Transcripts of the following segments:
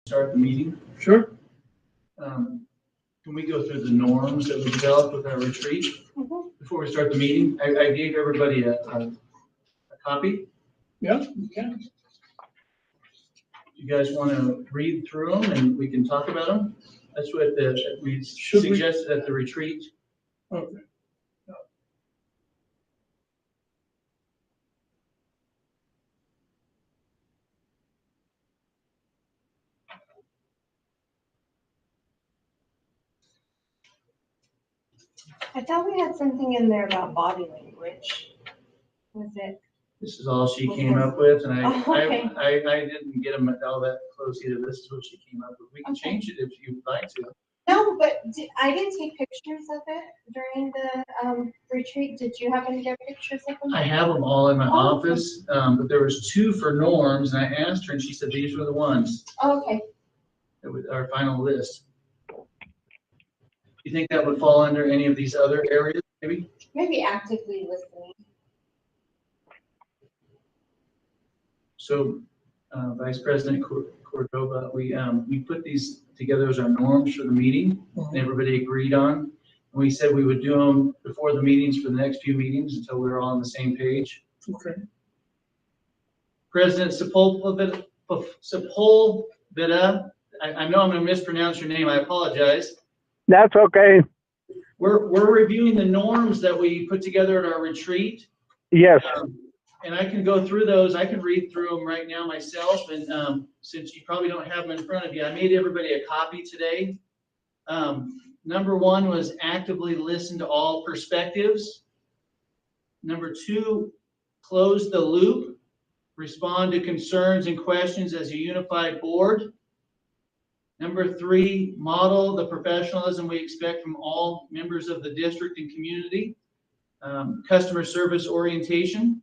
start the meeting. Sure. Can we go through the norms that we developed with our retreat before we start the meeting? I gave everybody a copy. Yeah, you can. You guys want to read through them and we can talk about them? That's what we suggested at the retreat. Okay. I thought we had something in there about body language. Was it? This is all she came up with, and Okay. I didn't get them all that close either. This is what she came up with. We can change it if you'd like to. No, but I didn't take pictures of it during the retreat. Did you happen to get pictures of them? I have them all in my office, but there was 2 for norms, and I asked her, and she said these were the ones. Okay. That was our final list. You think that would fall under any of these other areas, maybe? Maybe actively listening. So, Vice President Cordova, we put these together as our norms for the meeting, and everybody agreed on. And we said we would do them before the meetings for the next few meetings until we were all on the same page. Okay. President Sepulveda, I know I'm going to mispronounce your name. I apologize. That's okay. We're reviewing the norms that we put together at our retreat. Yes. And I can go through those. I can read through them right now myself. And since you probably don't have them in front of you, I made everybody a copy today. Number 1 was actively listen to all perspectives. Number 2, close the loop. Respond to concerns and questions as a unified board. Number 3, model the professionalism we expect from all members of the district and community. Customer service orientation.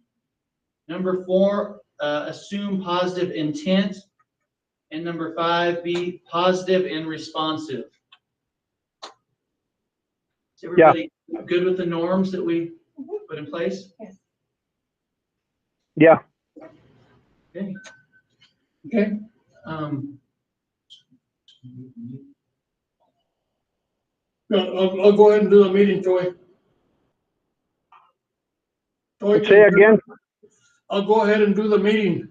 Number 4, assume positive intent. And number 5, be positive and responsive. Is everybody good with the norms that we put in place? Yes. Yeah. Okay. Okay. No, I'll go ahead and do the meeting, Troy. Say again. I'll go ahead and do the meeting.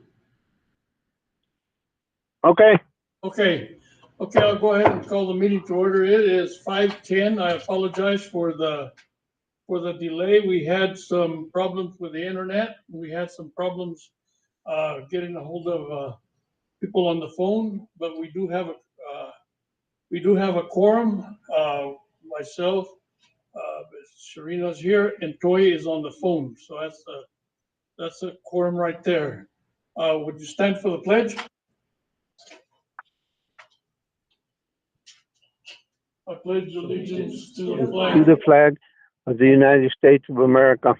Okay. Okay. Okay, I'll go ahead and call the meeting to order. It is 5:10. I apologize for the delay. We had some problems with the internet. We had some problems getting a hold of people on the phone, but we do have a quorum. Myself, Sharina's here, and Toy is on the phone. So that's a quorum right there. Would you stand for the pledge? I pledge allegiance to the flag. To the flag of the United States of America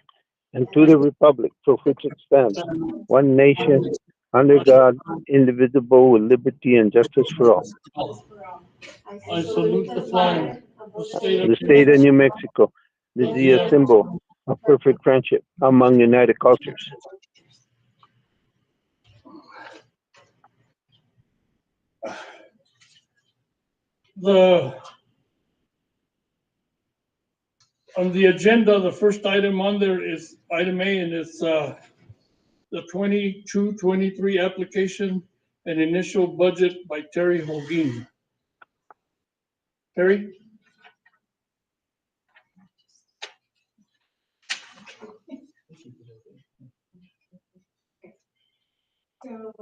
and to the republic for which it stands, one nation, under God, indivisible, with liberty and justice for all. I salute the flag of The state of New Mexico. This is a symbol of perfect friendship among united cultures. On the agenda, the first item on there is item A, and it's the 22-23 application and initial budget by Terry Holguin. Terry? So,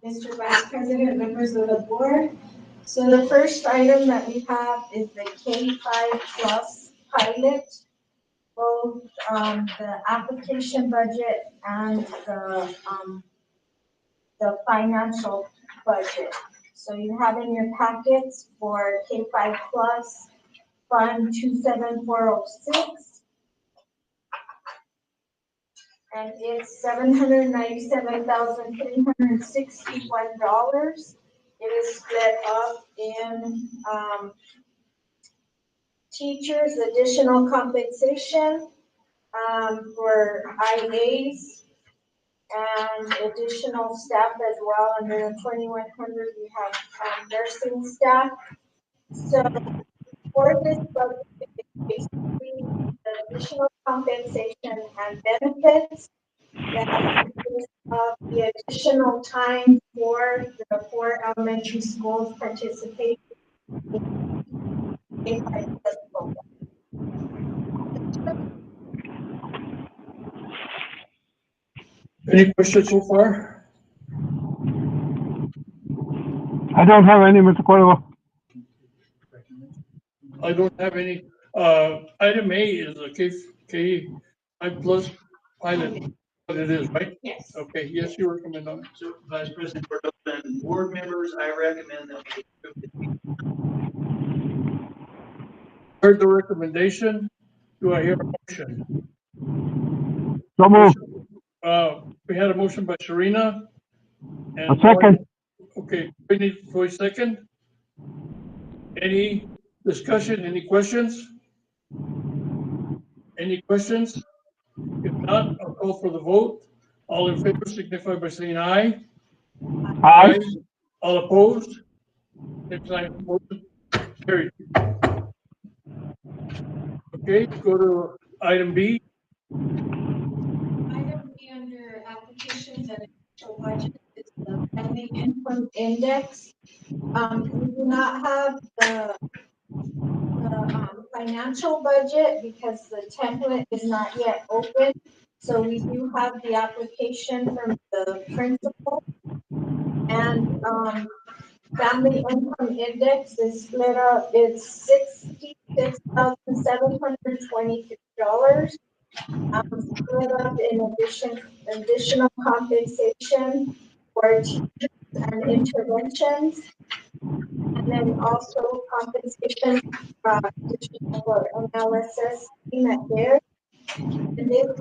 Mr. Vice President, members of the board, so the first item that we have is the K-5 Plus pilot, both the application budget and the financial budget. So you have in your packets for K-5 Plus Fund 27406. And it's $797,361. It is split up in teachers' additional compensation for IAs, and additional staff as well. Under the 2100, we have nursing staff. So for this budget, it's basically the additional compensation and benefits that consists of the additional time for the 4 elementary schools participating in this program. Any questions so far? I don't have any, Mr. Cordova. I don't have any. Item A is a K5 plus pilot, what it is, right? Yes. Okay, yes, you recommend on it. So Vice President Cordova and board members, I recommend that we approve the Heard the recommendation. Do I hear a motion? So move. We had a motion by Sharina. A second. Okay, we need for a second. Any discussion, any questions? Any questions? If not, I'll call for the vote. All in favor signify by saying aye. Aye. All opposed? Same sign, motion carried. Okay, go to item B. Item B under applications and initial budget is the family income index. We do not have the financial budget because the template is not yet open. So we do have the application from the principal. And family income index is split up, it's $66,723. Split up in additional compensation for teachers and interventions. And then also compensation additional for analysis team at Bayard. And this is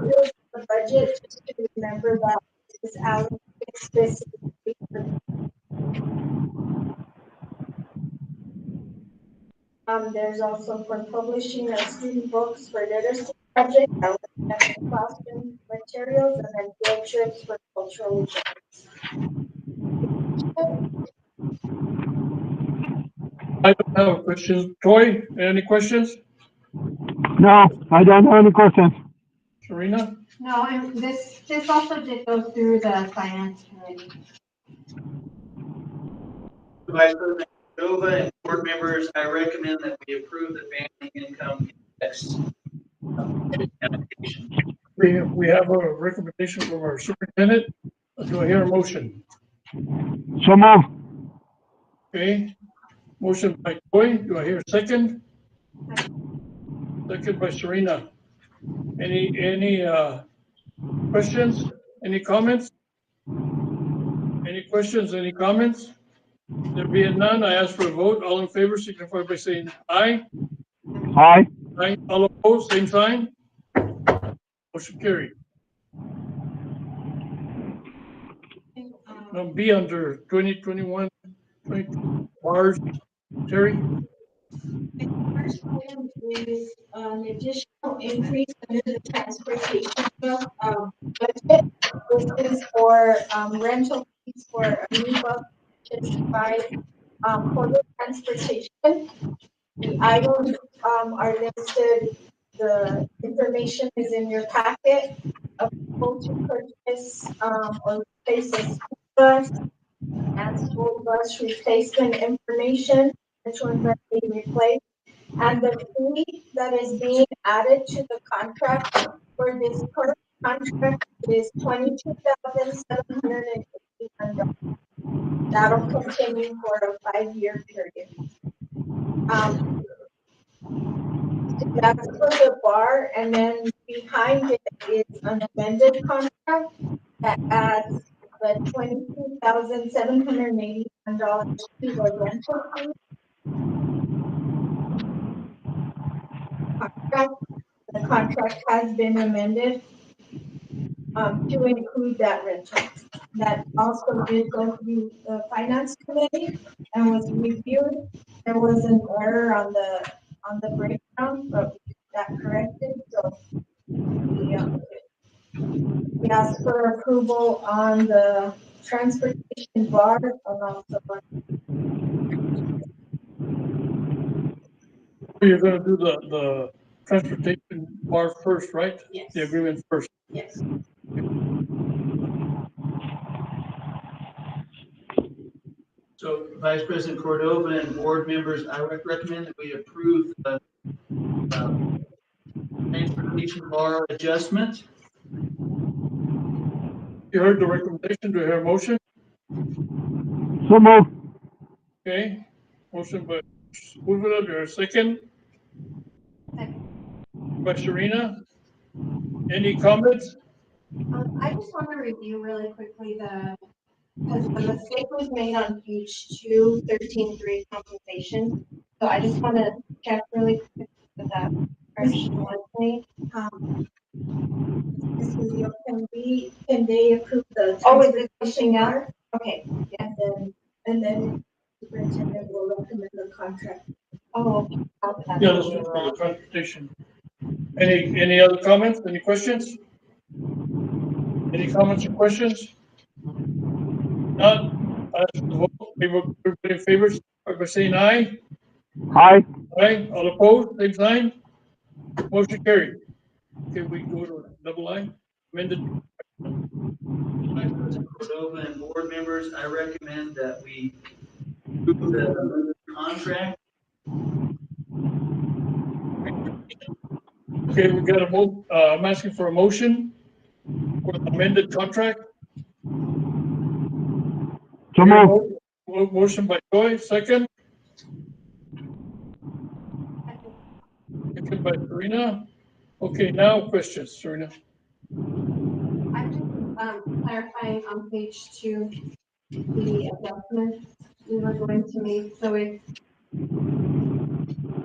the budget, just to remember that this is allocated specifically for there's also for publishing of student books for literacy project, classroom materials, and then field trips for cultural events. I don't have a question. Troy, any questions? No, I don't have any questions. Serena? No, and this also did go through the finance committee. Vice President Cordova and board members, I recommend that we approve the family income index application. We have a recommendation from our superintendent. Do I hear a motion? So move. Okay, motion by Troy. Do I hear a second? Second by Serena. Any questions? Any comments? Any questions, any comments? There being none, I ask for a vote. All in favor signify by saying aye. Aye. Aye. All opposed, same sign. Motion carried. Now B under 2021, 22 bars. Terry? The first item is an additional increase under the transportation budget. This is for rental fees for a new bus purchased by Cobre Transportation. The items are listed, the information is in your packet. A quote to purchase or replace a school bus and school bus replacement information, which ones are being replaced. And the fee that is being added to the contract for this current contract is $22,781. That'll continue for a 5-year period. That's for the bar, and then behind it is an amended contract that adds the $22,781 to the rental fee. The contract has been amended to include that rental. That also did go through the finance committee and was reviewed. There was an error on the breakdown, but we got that corrected, so we We ask for approval on the transportation bar and also You're gonna do the transportation bar first, right? yes, The agreement first. yes. So Vice President Cordova and board members, I recommend that we approve the transportation bar adjustment. You heard the recommendation, do you hear a motion? So move. Okay, motion by Sepulveda, do you hear a second? By Sharina? Any comments? I just want to review really quickly because the mistake was made on page 213.3 compensation. So I just want to check really quick that correction was made. Can they approve the Oh, is it transportation something bar? else? Okay, yeah. And then superintendent will recommend the contract. Oh, okay. I'll have Yeah, to this do is for that. the transportation. Any other comments, any questions? Any comments or questions? None, I ask for the vote, everybody in favor, by saying aye. Aye. Aye, all opposed, same sign. Motion carried. Okay, we go to double I, amended. Vice President Cordova and board members, I recommend that we approve the contract. Okay, we got a I'm asking for a motion for the amended contract. So move. Motion by Joy, second. Second by Serena. Okay, now questions, Serena. I'm just clarifying on page 2, the adjustments we were going to make. So it's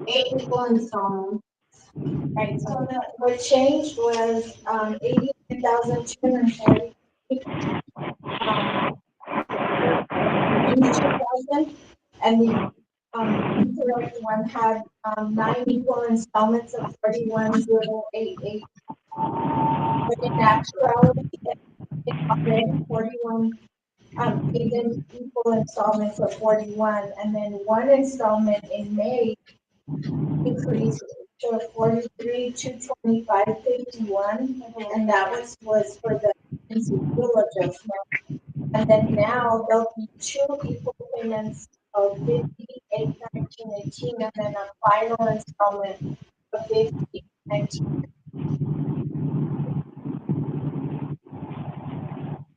8 equal installments. Right, So so what changed was, 89,240. 2,000, and the, incorrect one had, 9 equal installments of 41,088. But in actuality, it's already 41, even equal installments of 41, and then one installment in May increased to 43,225.51, and that was for the fuel adjustment. And then now there'll be 2 equal payments of 58,1918, and then a final installment of 50,19.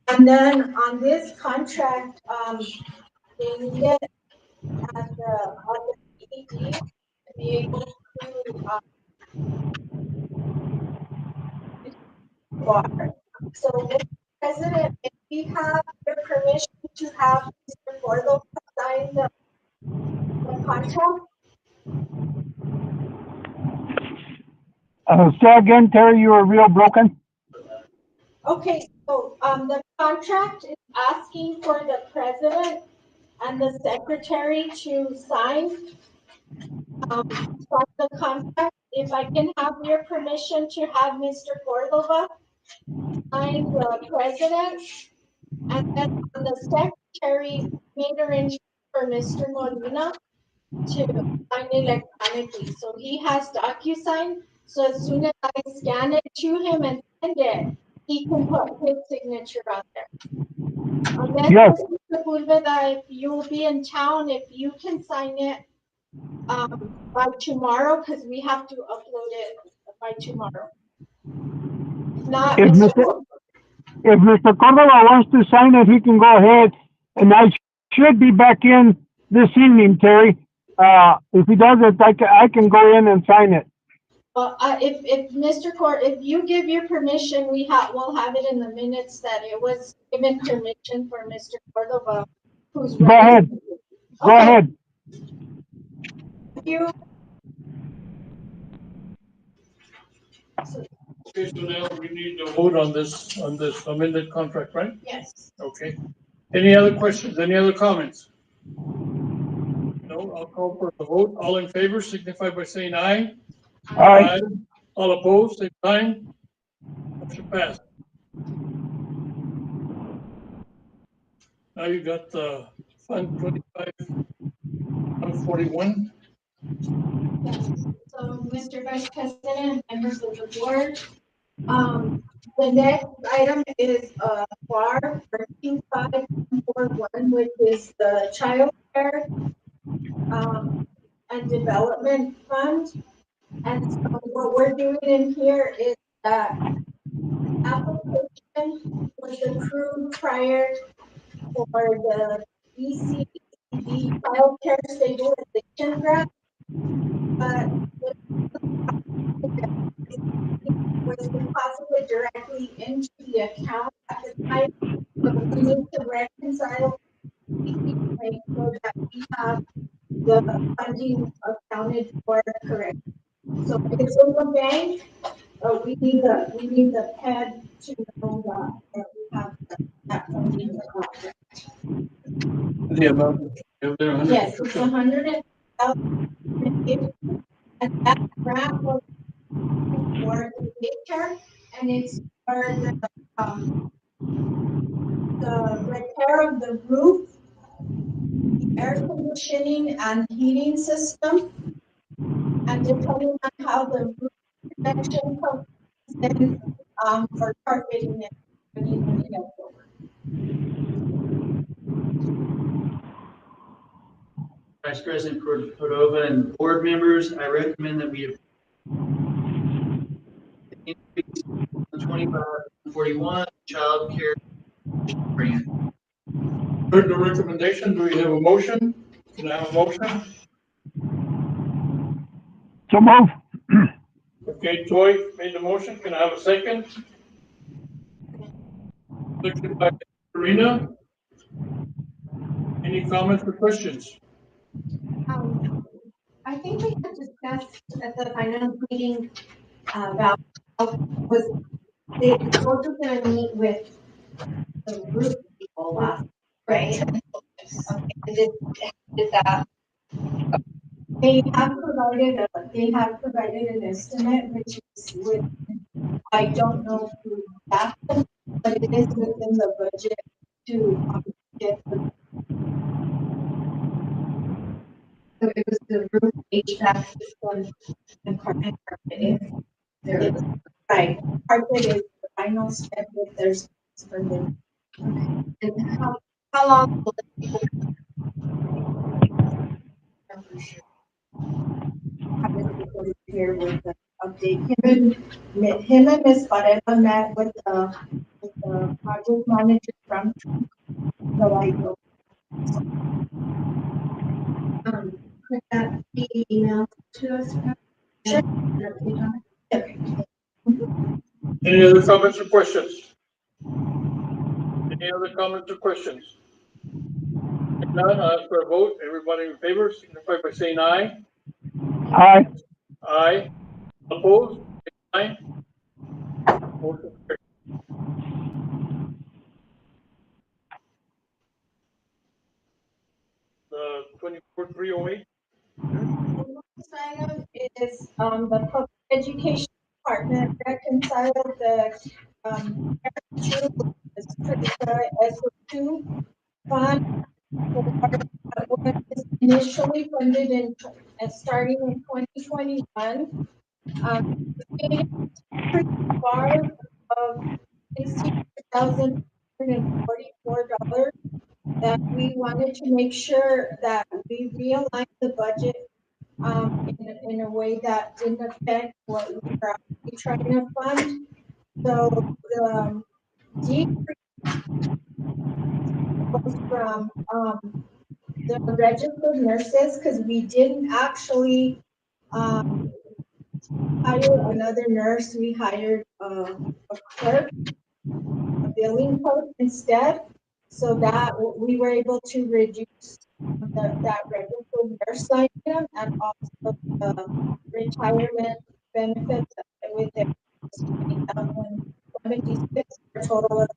And then on this contract, they need it at on the PED to be able to, water. So, Mr. President, if we have your permission to have Mr. Gordo sign the contract. Say again, Terry, you were real broken. Okay, so, the contract is asking for the president and the secretary to sign the contract. If I can have your permission to have Mr. Cordova sign the president, and then the secretary made arrangements for Mr. Molina to sign electronically. So he has DocuSign, so as soon as I scan it to him and send it, he can put his signature on there. Unless, Yes. Mr. Sepulveda, if you will be in town, if you can sign it by tomorrow, because we have to upload it by tomorrow. If not, If Mr. Cordova wants to sign it, he can go ahead, and I should be back in this evening, Terry. If he does it, I can go in and sign it. well, if Mr. if you give your permission, we'll have it in the minutes that it was given permission for Mr. Cordova, who's. Go ahead. Go Okay. ahead. Thank you. Okay, so now we need to vote on this amended contract, right? Yes. Okay. Any other questions, any other comments? No, I'll call for the vote. All in favor signify by saying aye. Aye. All opposed, same sign. Motion passed. Now you got the Fund 25, 141. So, Mr. Vice President, members of the board, the next item is, FAR 13541, which is the Child Care, and Development Fund. And so what we're doing in here is that application was approved prior for the ECD Child Care Stabilization Grant. But was deposited directly into the account at the time. So we need to reconcile, make sure that we have the funding accounted for correct. So if it's in the bank, we need the PED to know that we have that funding account. The amount. Yes, it's 100,000, and that grant was for the daycare, and it's for the repair of the roof, the air conditioning and heating system, and depending on how the roof connection comes in, for carpeting and Vice President Cordova and board members, I recommend that we increase 2541 child care grant. Heard the recommendation. Do we have a motion? Can I have a motion? So move. Okay, Troy made the motion. Can I have a second? Seconded by Karina. Any comments or questions? I think we had discussed at the finance meeting, about, was, the board was gonna meet with the roof people last, right? Okay, did that, they have provided an estimate, which is with, I don't know who that, but it is within the budget to, get the. So it was the roof HVAC system and carpet is there, right, carpet is the final step if there's for the. And how long will it be? Here with the update, him and Ms. Varela met with the project manager from the Lido. Could that be emailed to us? Sure. Any other comments or questions? Any other comments or questions? If none, I'll ask for a vote. Everybody in favor, signify by saying aye. Aye. Aye. Opposed? Aye. Motion carried. The 24-308. Next item is, the public education department reconciled the, SO2 fund. Was initially funded starting in 2021. Pretty far of $16,144 that we wanted to make sure that we realigned the budget in a way that didn't affect what we were actually trying to fund. So the decrease was from the registered nurses, because we didn't actually hire another nurse. We hired a clerk, a billing clerk instead. So that we were able to reduce that registered nurse item and also the retirement benefits with the 20,076 for a total of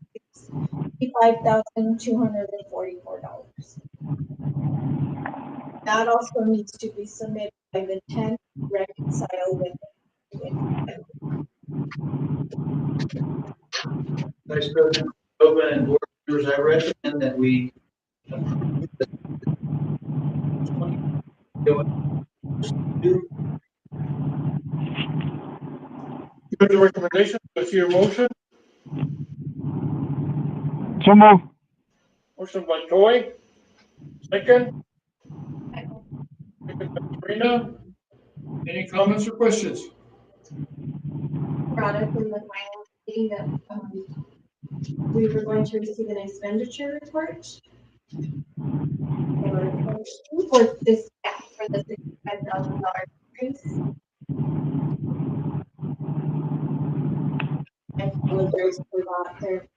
$65,244. That also needs to be submitted by the 10th, reconciled with. Vice President Cordova and board members, I recommend that we Here's the recommendation. Let's hear a motion. So move. Motion by Toy. Second. Second by Sabrina. Any comments or questions? Brought up in the final meeting that, we were going to receive an expenditure report. For this, for the $65,000 increase. I apologize for that, there.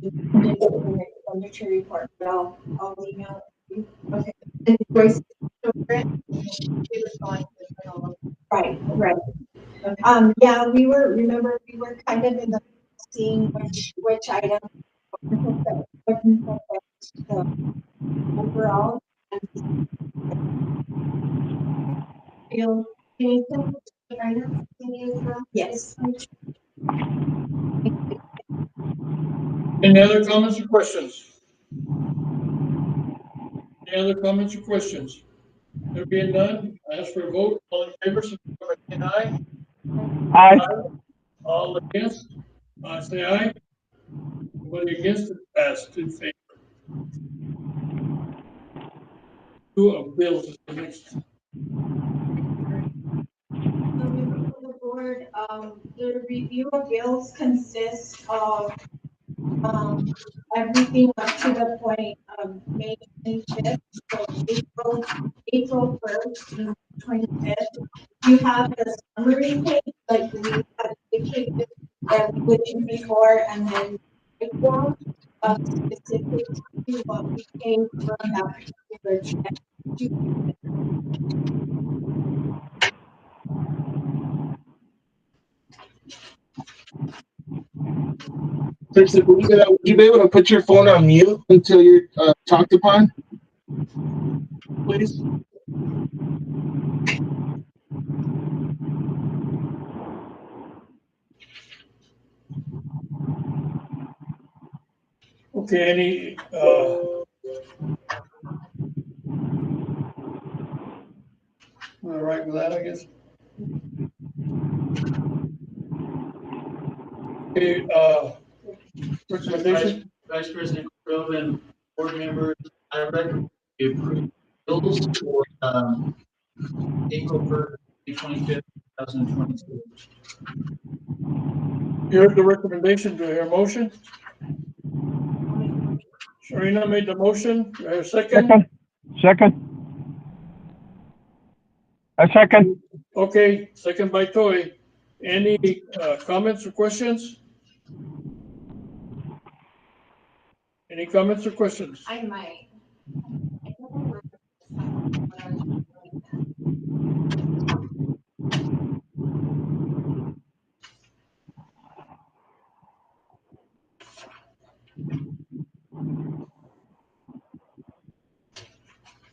An expenditure report, but I'll email it. Okay. And Joyce, she was going to put all of- Right, right. Yeah, remember, we were kind of in the seeing which item. The overall. Feel, yes. Any other comments or questions? Any other comments or questions? There being none, I ask for a vote. All in favor, signify by saying aye. Aye. All against, say aye. Nobody against it, passed in favor. Two of bills is the next. So members of the board, the review of bills consists of, everything up to the point of May 25th, so April 1st and 25th. You have the summary page, like we had indicated that we would do before, and then breakdown of specific to what we came from that particular check. Kristen, would you be able to put your phone on mute until you're talked upon? Please. Okay, any, all right with that, I guess. Okay, recommendation? Vice President Grove and board members, I recommend we approve bills for, April 1st, 2025, 2022. You heard the recommendation. Do I hear a motion? Sharina made the motion. Do I hear a second? Second. A second. Okay, second by Toy. Any comments or questions? Any comments or questions? I might.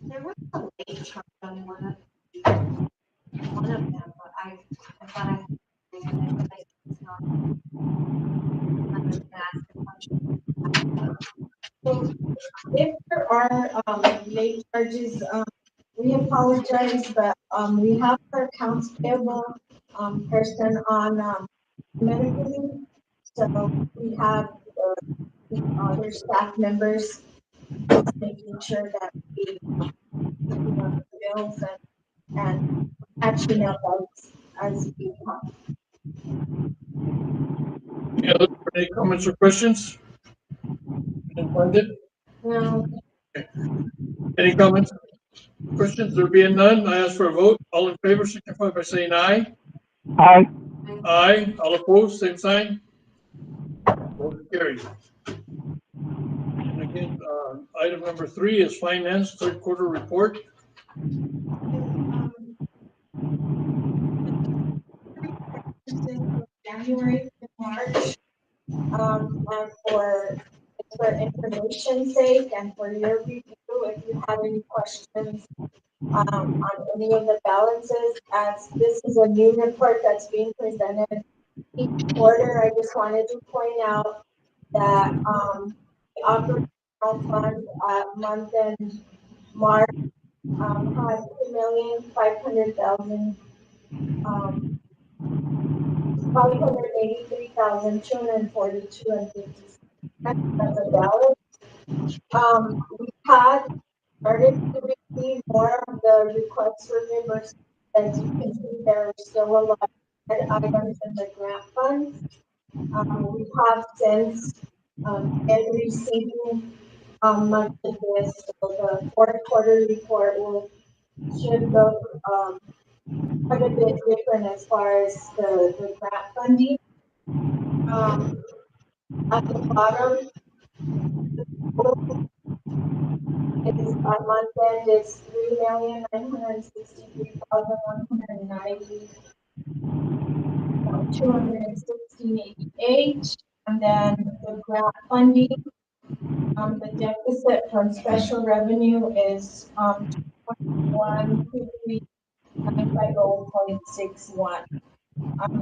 There was a late charge on one of them, but I thought I. It's not. I'm just gonna ask a question. So if there are, late charges, we apologize, but, we have our accounts payable, person on, medical leave. So we have, other staff members making sure that we, the bills and catching up as we come. Any comments or questions? Didn't find it? Now, Any comments? Questions? There being none, I ask for a vote. All in favor, signify by saying aye. Aye. Aye. All opposed, same sign. Motion carried. And again, item number 3 is finance third quarter report. January to March, and for information's sake and for your review, if you have any questions, on any of the balances, as this is a new report that's being presented each quarter, I just wanted to point out that, the operating general fund at month end March, had 2,500,000, 583,242 and 50 cents as a balance. We had started to receive more of the requests for reimbursement. As you can see, there are still a lot of red items in the grant funds. We have since been receiving much of this, so the fourth quarter report should look quite a bit different as far as the grant funding. At the bottom, is our month end is 3,963,190, 216.88, and then the grant funding, the deficit from special revenue is 1,23950.61.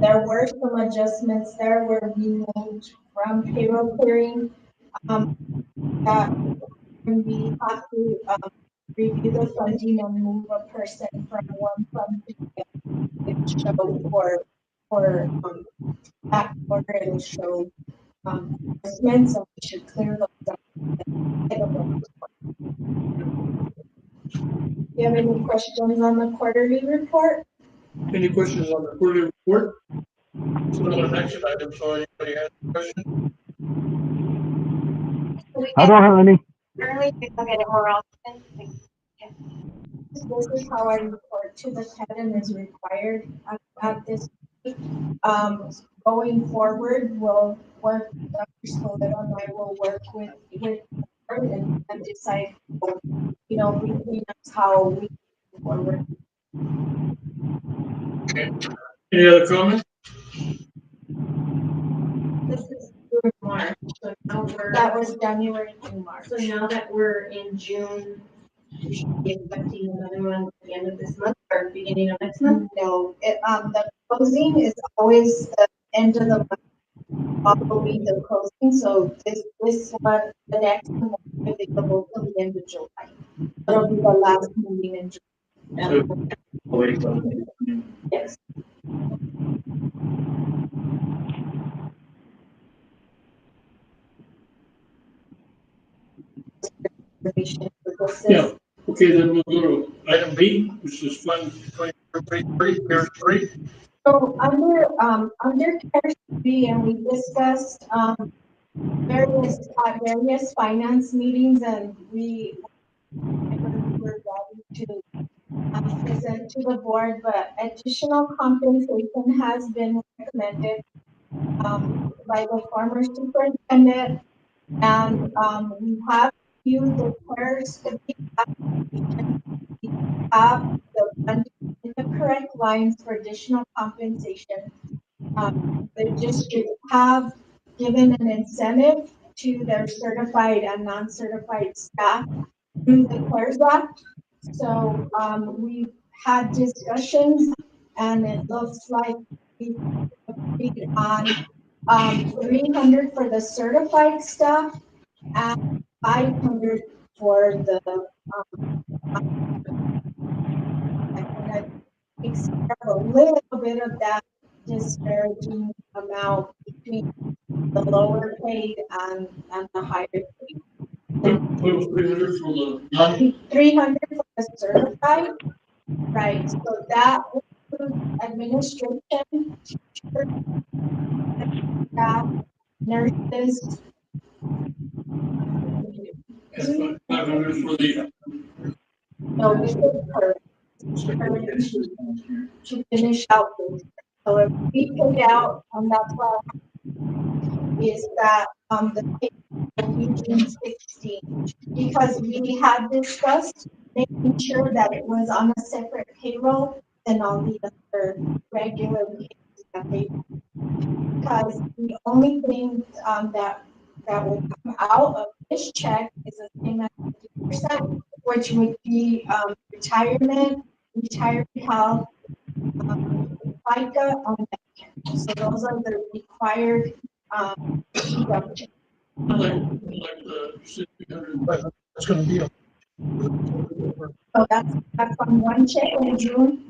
There were some adjustments there where we moved from payroll clearing, that when we have to review the funding and move a person from one fund to the other. It showed for that quarter, it'll show adjustments, so we should clear those up. Do you have any questions on the quarterly report? Any questions on the quarterly report? It's not an action item, so anybody has a question? I don't have any. Early, we look at it more often. This is how I report to the Fed and is required at this. Going forward, we'll work, Dr. Scola and I will work with and decide, between us how we move forward. Okay. Any other comments? This is through March, so now That was January through March. so now that we're in June, we should be expecting another one at the end of this month or beginning of next month. No, the closing is always the end of the month, probably the closing, so this one, the next one will be available till the end of July. It'll be the last meeting in July. Yes. Yeah. Okay, then we'll go to item B, which is Fund 2023, CARES 3. So under CARES 3, and we discussed various finance meetings, and we were ready to present to the board, but additional compensation has been recommended by the former superintendent, and we have used the CARES to have the funding in the correct lines for additional compensation. The district have given an incentive to their certified and non-certified staff through the CARES Act. So we've had discussions, and it looks like we agreed on 300 for the certified staff and 500 for the except a little bit of that disparaging amount between the lower paid and the higher paid. What was 300 for the non? 300 for the certified, right? So that includes administration, staff, nurses. And 500 for the. No, this is per to finish out this. So if we take out, that's why is that the region 16, because we had discussed making sure that it was on a separate payroll than all the other regular payrolls that they, because the only thing that will come out of this check is the same as 50%, which would be retirement, retired health, FICA on Medicare. So those are the required deductions. Like the 800 and 500. That's gonna be a. So that's on one check in June.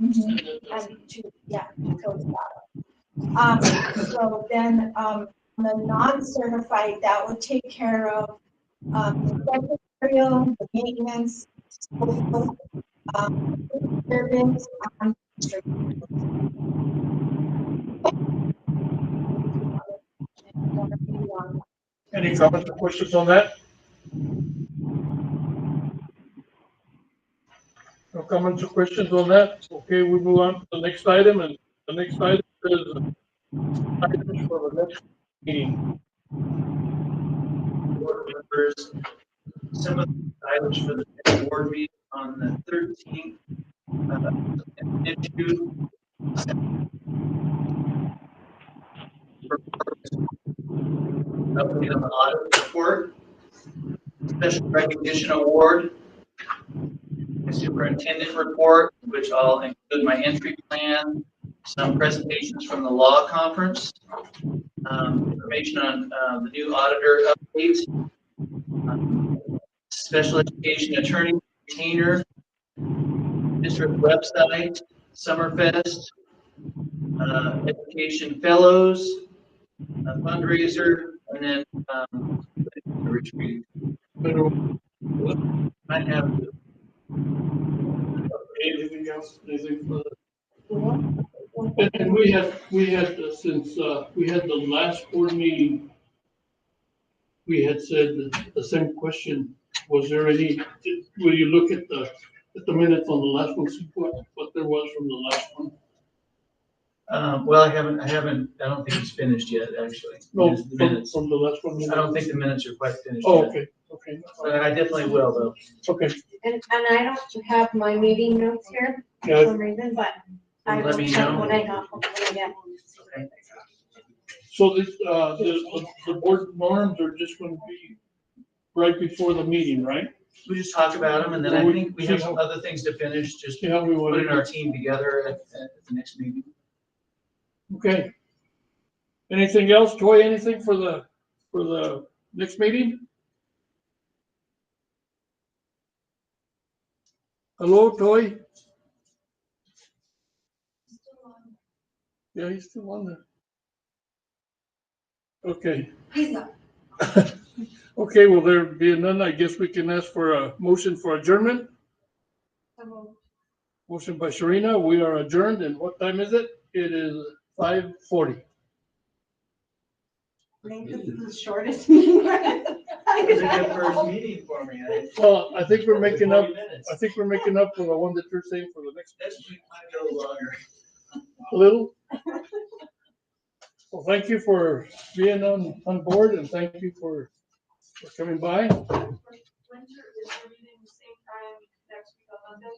And two, yeah, close that. So then, the non-certified, that would take care of, the secretarial, the maintenance, social, service, Any comments or questions on that? No comments or questions on that? Okay, we move on to the next item, and the next item is items for the next meeting. Board members, some of the items for the next board meeting on the 13th. Issue. Update on the audit report, special recognition award, the superintendent report, which I'll include my entry plan, some presentations from the law conference, information on the new auditor update, special education attorney retainer, district website, Summerfest, education fellows, a fundraiser, and then a retreat. I have Anything else? Anything further? And we had, since, we had the last board meeting, we had said the same question. Was there any, will you look at the minutes on the last one, see what there was from the last one? well, I don't think it's finished yet, actually. No, The minutes. from the last one. I don't think the minutes are quite finished Oh, yet. okay. But I definitely will, though. Okay, And I don't have my meeting notes here for yeah, some reason, but I Let will me check know. when I have, when I get. Okay. so this, the board norms are just gonna be right before the meeting, right? We just talk about them, and then I think we have some other things to finish, just See how we want putting to. our team together at the next meeting. Okay. Anything else, Toy, anything for the next meeting? Hello, Toy? Yeah, he's still on there. Okay. He's not. Okay, well, there being none, I guess we can ask for a motion for adjournment. Motion by Sharina, we are adjourned, and what time is it? It is 5:40. I think this is the shortest meeting. It was a good first meeting for me. Well, I think we're making up, 40 minutes. I think we're making up for the one that you're saying for the next, Next week might be a little longer. a little. Well, thank you for being on board, and thank you for coming by. Winter is meeting the same time next week on Monday.